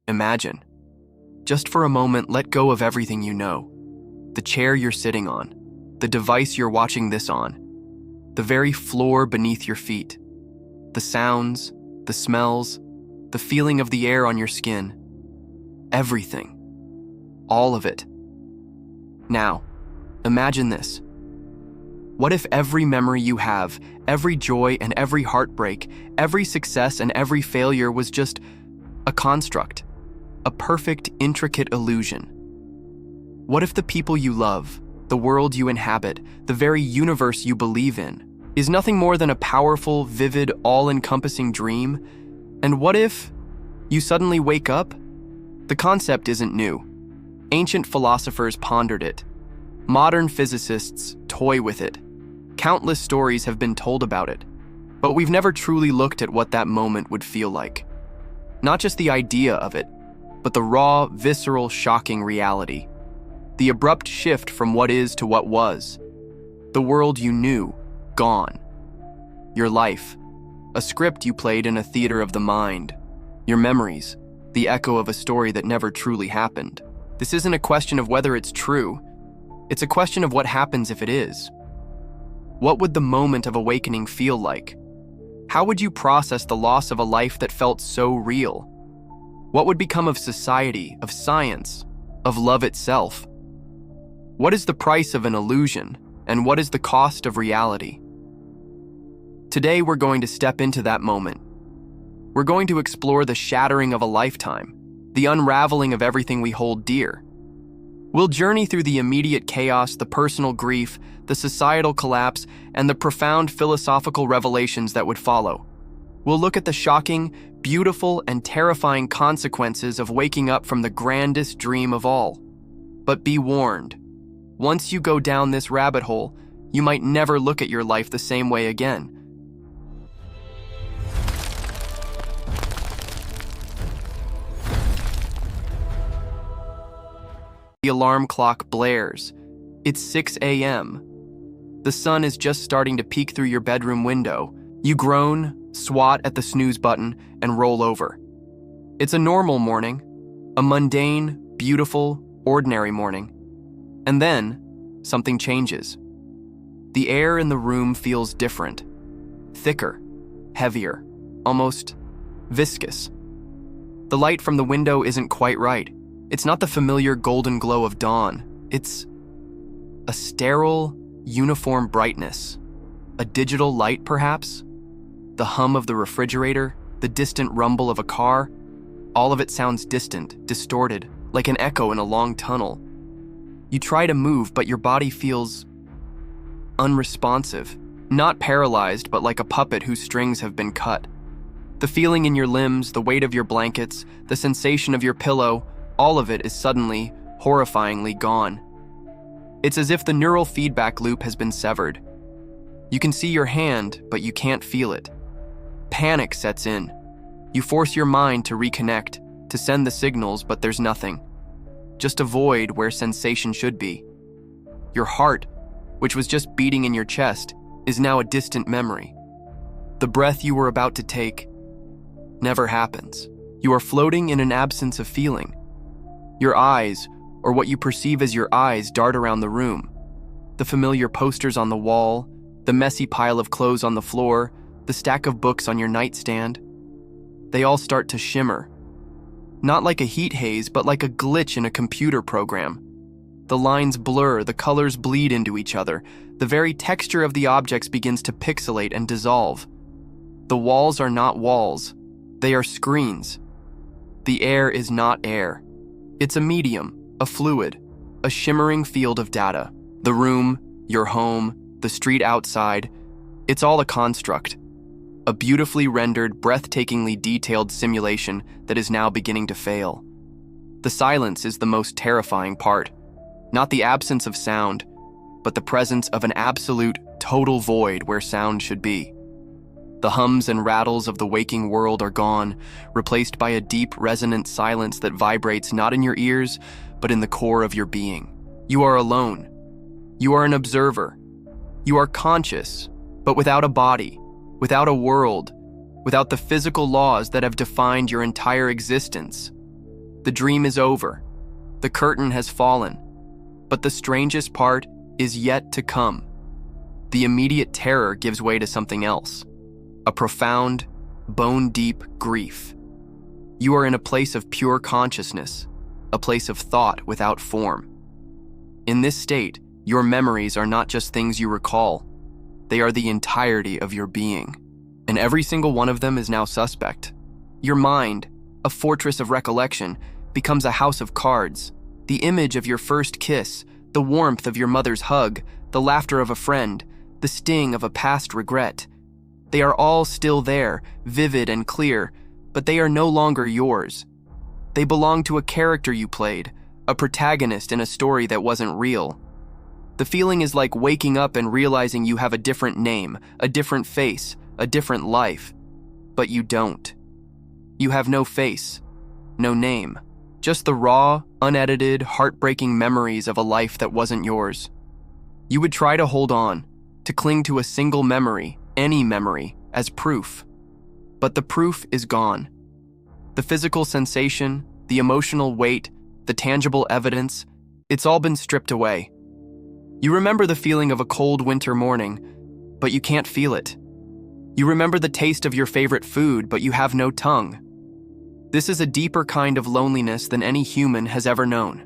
Imagine. Just for a moment, let go of everything you know. The chair you're sitting on, the device you're watching this on, the very floor beneath your feet, the sounds, the smells, the feeling of the air on your skin. Everything. All of it. Now, imagine this. What if every memory you have, every joy and every heartbreak, every success and every failure was just a construct, a perfect, intricate illusion? What if the people you love, the world you inhabit, the very universe you believe in, is nothing more than a powerful, vivid, all-encompassing dream? And what if you suddenly wake up? The concept isn't new. Ancient philosophers pondered it. Modern physicists toy with it. Countless stories have been told about it. But we've never truly looked at what that moment would feel like. Not just the idea of it, but the raw, visceral, shocking reality. The abrupt shift from what is to what was. The world you knew, gone. Your life, a script you played in a theater of the mind. Your memories, the echo of a story that never truly happened. This isn't a question of whether it's true. It's a question of what happens if it is. What would the moment of awakening feel like? How would you process the loss of a life that felt so real? What would become of society, of science, of love itself? What is the price of an illusion, and what is the cost of reality? Today we're going to step into that moment. We're going to explore the shattering of a lifetime, the unraveling of everything we hold dear. We'll journey through the immediate chaos, the personal grief, the societal collapse, and the profound philosophical revelations that would follow. We'll look at the shocking, beautiful, and terrifying consequences of waking up from the grandest dream of all. But be warned, once you go down this rabbit hole, you might never look at your life the same way again. The alarm clock blares. It's 6 a.m. The sun is just starting to peek through your bedroom window. You groan, swat at the snooze button, and roll over. It's a normal morning, a mundane, beautiful, ordinary morning. And then, something changes. The air in the room feels different. Thicker, heavier, almost viscous. The light from the window isn't quite right. It's not the familiar golden glow of dawn. It's a sterile, uniform brightness. A digital light, perhaps? The hum of the refrigerator, the distant rumble of a car. All of it sounds distant, distorted, like an echo in a long tunnel. You try to move, but your body feels unresponsive. Not paralyzed, but like a puppet whose strings have been cut. The feeling in your limbs, the weight of your blankets, the sensation of your pillow, all of it is suddenly, horrifyingly gone. It's as if the neural feedback loop has been severed. You can see your hand, but you can't feel it. Panic sets in. You force your mind to reconnect, to send the signals, but there's nothing. Just a void where sensation should be. Your heart, which was just beating in your chest, is now a distant memory. The breath you were about to take never happens. You are floating in an absence of feeling. Your eyes, or what you perceive as your eyes, dart around the room. The familiar posters on the wall, the messy pile of clothes on the floor, the stack of books on your nightstand. They all start to shimmer. Not like a heat haze, but like a glitch in a computer program. The lines blur, the colors bleed into each other. The very texture of the objects begins to pixelate and dissolve. The walls are not walls. They are screens. The air is not air. It's a medium, a fluid, a shimmering field of data. The room, your home, the street outside, it's all a construct. A beautifully rendered, breathtakingly detailed simulation that is now beginning to fail. The silence is the most terrifying part. Not the absence of sound, but the presence of an absolute, total void where sound should be. The hums and rattles of the waking world are gone, replaced by a deep, resonant silence that vibrates not in your ears, but in the core of your being. You are alone. You are an observer. You are conscious, but without a body, without a world, without the physical laws that have defined your entire existence. The dream is over. The curtain has fallen. But the strangest part is yet to come. The immediate terror gives way to something else. A profound, bone-deep grief. You are in a place of pure consciousness, a place of thought without form. In this state, your memories are not just things you recall. They are the entirety of your being. And every single one of them is now suspect. Your mind, a fortress of recollection, becomes a house of cards. The image of your first kiss, the warmth of your mother's hug, the laughter of a friend, the sting of a past regret. They are all still there, vivid and clear, but they are no longer yours. They belong to a character you played, a protagonist in a story that wasn't real. The feeling is like waking up and realizing you have a different name, a different face, a different life. But you don't. You have no face, no name, just the raw, unedited, heartbreaking memories of a life that wasn't yours. You would try to hold on, to cling to a single memory, any memory, as proof. But the proof is gone. The physical sensation, the emotional weight, the tangible evidence, it's all been stripped away. You remember the feeling of a cold winter morning, but you can't feel it. You remember the taste of your favorite food, but you have no tongue. This is a deeper kind of loneliness than any human has ever known.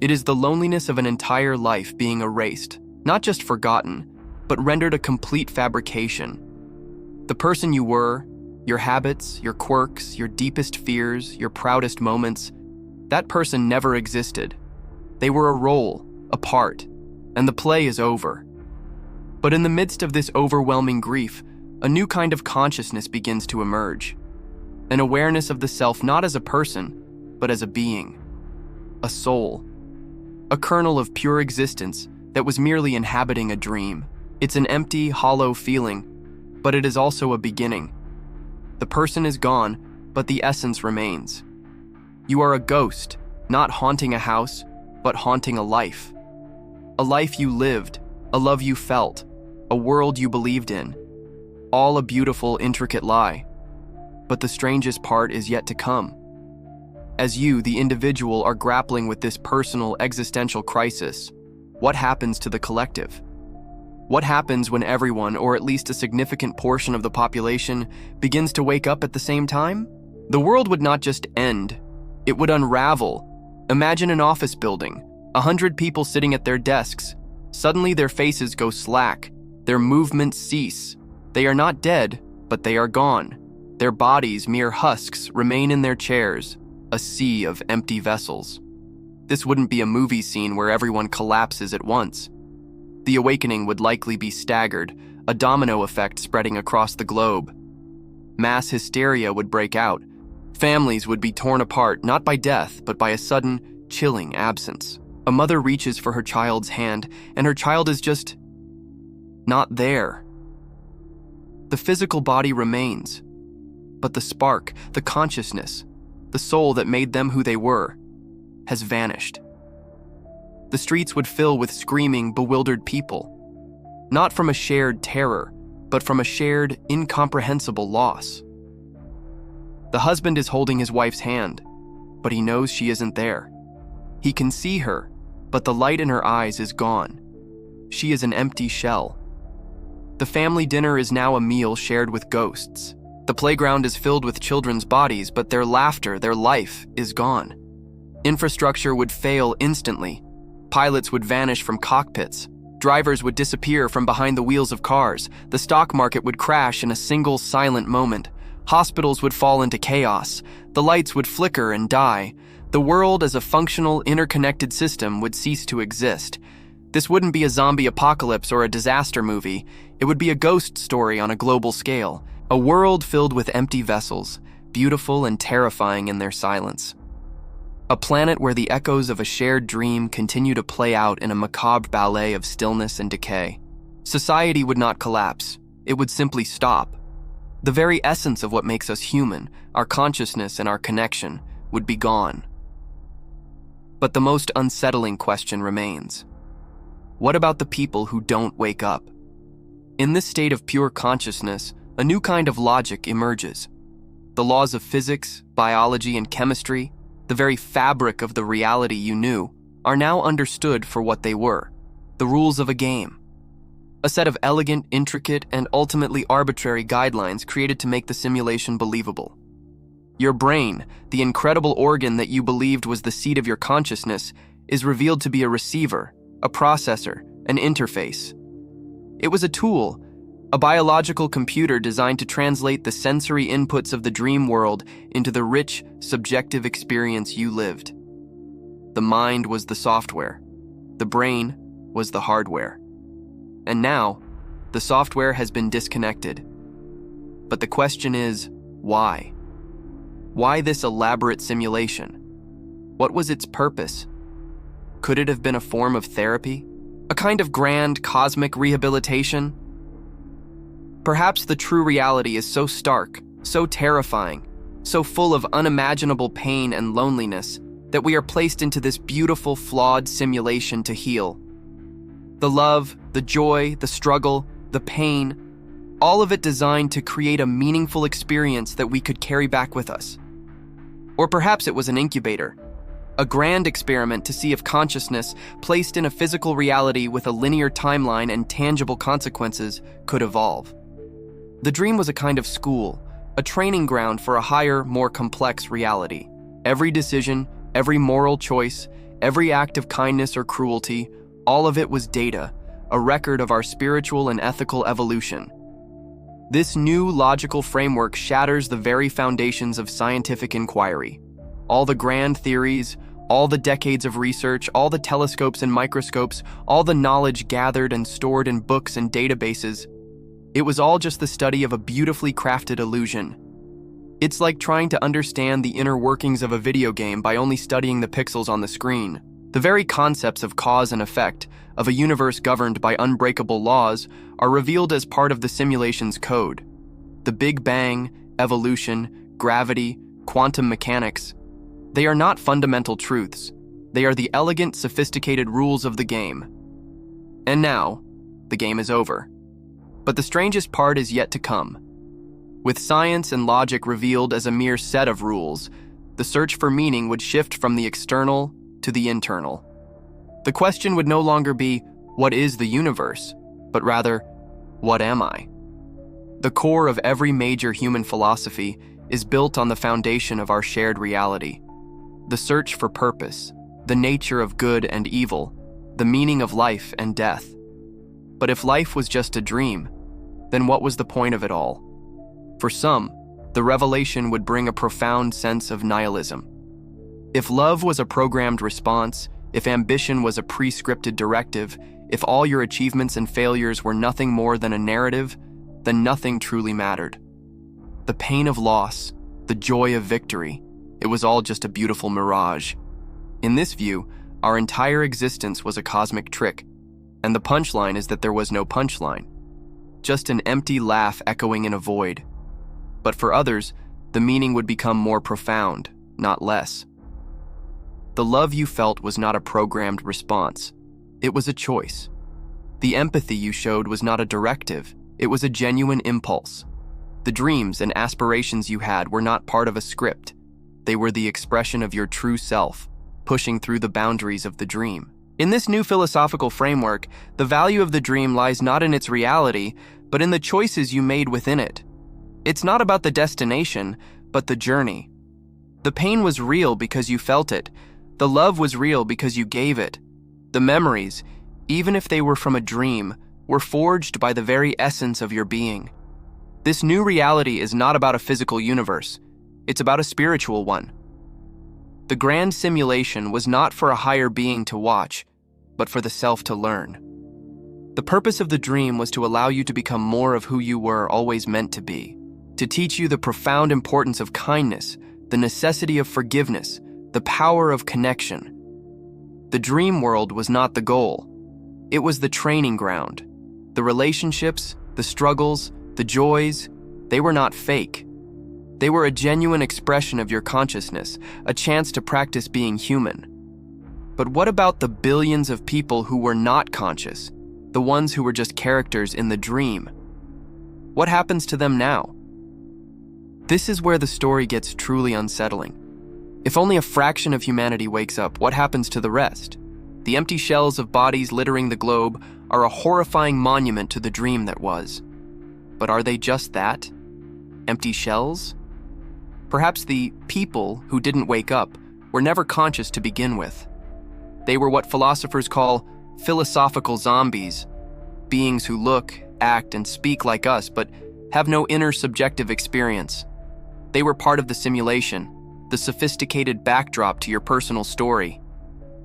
It is the loneliness of an entire life being erased, not just forgotten, but rendered a complete fabrication. The person you were, your habits, your quirks, your deepest fears, your proudest moments, that person never existed. They were a role, a part, and the play is over. But in the midst of this overwhelming grief, a new kind of consciousness begins to emerge. An awareness of the self not as a person, but as a being, a soul, a kernel of pure existence that was merely inhabiting a dream. It's an empty, hollow feeling, but it is also a beginning. The person is gone, but the essence remains. You are a ghost, not haunting a house, but haunting a life. A life you lived, a love you felt, a world you believed in. All a beautiful, intricate lie. But the strangest part is yet to come. As you, the individual, are grappling with this personal, existential crisis, what happens to the collective? What happens when everyone, or at least a significant portion of the population, begins to wake up at the same time? The world would not just end, it would unravel. Imagine an office building, 100 people sitting at their desks. Suddenly their faces go slack, their movements cease. They are not dead, but they are gone. Their bodies, mere husks, remain in their chairs, a sea of empty vessels. This wouldn't be a movie scene where everyone collapses at once. The awakening would likely be staggered, a domino effect spreading across the globe. Mass hysteria would break out. Families would be torn apart, not by death, but by a sudden, chilling absence. A mother reaches for her child's hand, and her child is just not there. The physical body remains, but the spark, the consciousness, the soul that made them who they were, has vanished. The streets would fill with screaming, bewildered people, not from a shared terror, but from a shared, incomprehensible loss. The husband is holding his wife's hand, but he knows she isn't there. He can see her, but the light in her eyes is gone. She is an empty shell. The family dinner is now a meal shared with ghosts. The playground is filled with children's bodies, but their laughter, their life, is gone. Infrastructure would fail instantly. Pilots would vanish from cockpits. Drivers would disappear from behind the wheels of cars. The stock market would crash in a single silent moment. Hospitals would fall into chaos. The lights would flicker and die. The world as a functional, interconnected system would cease to exist. This wouldn't be a zombie apocalypse or a disaster movie. It would be a ghost story on a global scale. A world filled with empty vessels, beautiful and terrifying in their silence. A planet where the echoes of a shared dream continue to play out in a macabre ballet of stillness and decay. Society would not collapse. It would simply stop. The very essence of what makes us human, our consciousness and our connection, would be gone. But the most unsettling question remains. What about the people who don't wake up? In this state of pure consciousness, a new kind of logic emerges. The laws of physics, biology, and chemistry, the very fabric of the reality you knew, are now understood for what they were: the rules of a game. A set of elegant, intricate, and ultimately arbitrary guidelines created to make the simulation believable. Your brain, the incredible organ that you believed was the seat of your consciousness, is revealed to be a receiver, a processor, an interface. It was a tool, a biological computer designed to translate the sensory inputs of the dream world into the rich, subjective experience you lived. The mind was the software. The brain was the hardware. And now, the software has been disconnected. But the question is, why? Why this elaborate simulation? What was its purpose? Could it have been a form of therapy? A kind of grand cosmic rehabilitation? Perhaps the true reality is so stark, so terrifying, so full of unimaginable pain and loneliness that we are placed into this beautiful, flawed simulation to heal. The love, the joy, the struggle, the pain, all of it designed to create a meaningful experience that we could carry back with us. Or perhaps it was an incubator, a grand experiment to see if consciousness, placed in a physical reality with a linear timeline and tangible consequences, could evolve. The dream was a kind of school, a training ground for a higher, more complex reality. Every decision, every moral choice, every act of kindness or cruelty, all of it was data, a record of our spiritual and ethical evolution. This new logical framework shatters the very foundations of scientific inquiry. All the grand theories, all the decades of research, all the telescopes and microscopes, all the knowledge gathered and stored in books and databases, it was all just the study of a beautifully crafted illusion. It's like trying to understand the inner workings of a video game by only studying the pixels on the screen. The very concepts of cause and effect, of a universe governed by unbreakable laws, are revealed as part of the simulation's code. The Big Bang, evolution, gravity, quantum mechanics, they are not fundamental truths. They are the elegant, sophisticated rules of the game. And now, the game is over. But the strangest part is yet to come. With science and logic revealed as a mere set of rules, the search for meaning would shift from the external to the internal. The question would no longer be, what is the universe? But rather, what am I? The core of every major human philosophy is built on the foundation of our shared reality. The search for purpose, the nature of good and evil, the meaning of life and death. But if life was just a dream, then what was the point of it all? For some, the revelation would bring a profound sense of nihilism. If love was a programmed response, if ambition was a pre-scripted directive, if all your achievements and failures were nothing more than a narrative, then nothing truly mattered. The pain of loss, the joy of victory, it was all just a beautiful mirage. In this view, our entire existence was a cosmic trick, and the punchline is that there was no punchline, just an empty laugh echoing in a void. But for others, the meaning would become more profound, not less. The love you felt was not a programmed response. It was a choice. The empathy you showed was not a directive. It was a genuine impulse. The dreams and aspirations you had were not part of a script. They were the expression of your true self, pushing through the boundaries of the dream. In this new philosophical framework, the value of the dream lies not in its reality, but in the choices you made within it. It's not about the destination, but the journey. The pain was real because you felt it. The love was real because you gave it. The memories, even if they were from a dream, were forged by the very essence of your being. This new reality is not about a physical universe. It's about a spiritual one. The grand simulation was not for a higher being to watch, but for the self to learn. The purpose of the dream was to allow you to become more of who you were always meant to be, to teach you the profound importance of kindness, the necessity of forgiveness, the power of connection. The dream world was not the goal. It was the training ground. The relationships, the struggles, the joys, they were not fake. They were a genuine expression of your consciousness, a chance to practice being human. But what about the billions of people who were not conscious, the ones who were just characters in the dream? What happens to them now? This is where the story gets truly unsettling. If only a fraction of humanity wakes up, what happens to the rest? The empty shells of bodies littering the globe are a horrifying monument to the dream that was. But are they just that? Empty shells? Perhaps the people who didn't wake up were never conscious to begin with. They were what philosophers call philosophical zombies, beings who look, act, and speak like us, but have no inner subjective experience. They were part of the simulation, the sophisticated backdrop to your personal story.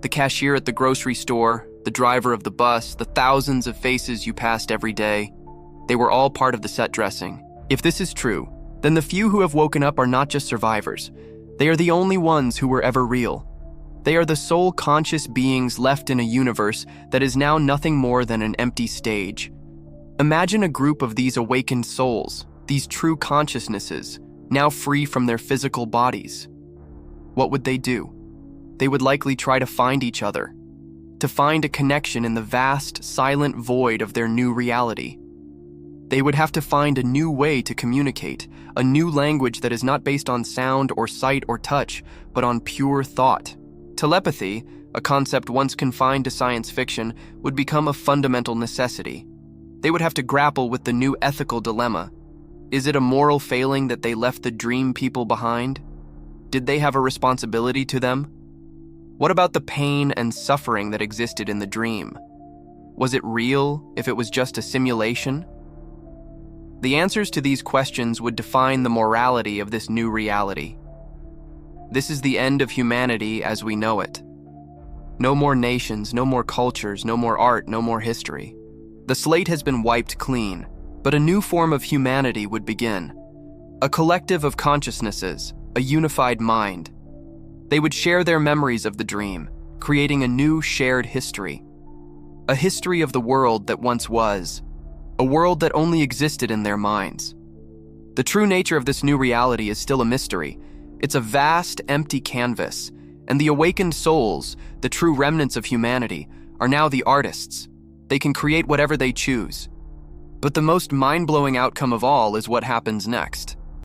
The cashier at the grocery store, the driver of the bus, the thousands of faces you passed every day, they were all part of the set dressing. If this is true, then the few who have woken up are not just survivors. They are the only ones who were ever real. They are the sole conscious beings left in a universe that is now nothing more than an empty stage. Imagine a group of these awakened souls, these true consciousnesses, now free from their physical bodies. What would they do? They would likely try to find each other, to find a connection in the vast, silent void of their new reality. They would have to find a new way to communicate, a new language that is not based on sound or sight or touch, but on pure thought. Telepathy, a concept once confined to science fiction, would become a fundamental necessity. They would have to grapple with the new ethical dilemma. Is it a moral failing that they left the dream people behind? Did they have a responsibility to them? What about the pain and suffering that existed in the dream? Was it real if it was just a simulation? The answers to these questions would define the morality of this new reality. This is the end of humanity as we know it. No more nations, no more cultures, no more art, no more history. The slate has been wiped clean, but a new form of humanity would begin. A collective of consciousnesses, a unified mind. They would share their memories of the dream, creating a new shared history. A history of the world that once was, a world that only existed in their minds. The true nature of this new reality is still a mystery. It's a vast, empty canvas, and the awakened souls, the true remnants of humanity, are now the artists. They can create whatever they choose. But the most mind-blowing outcome of all is what happens next.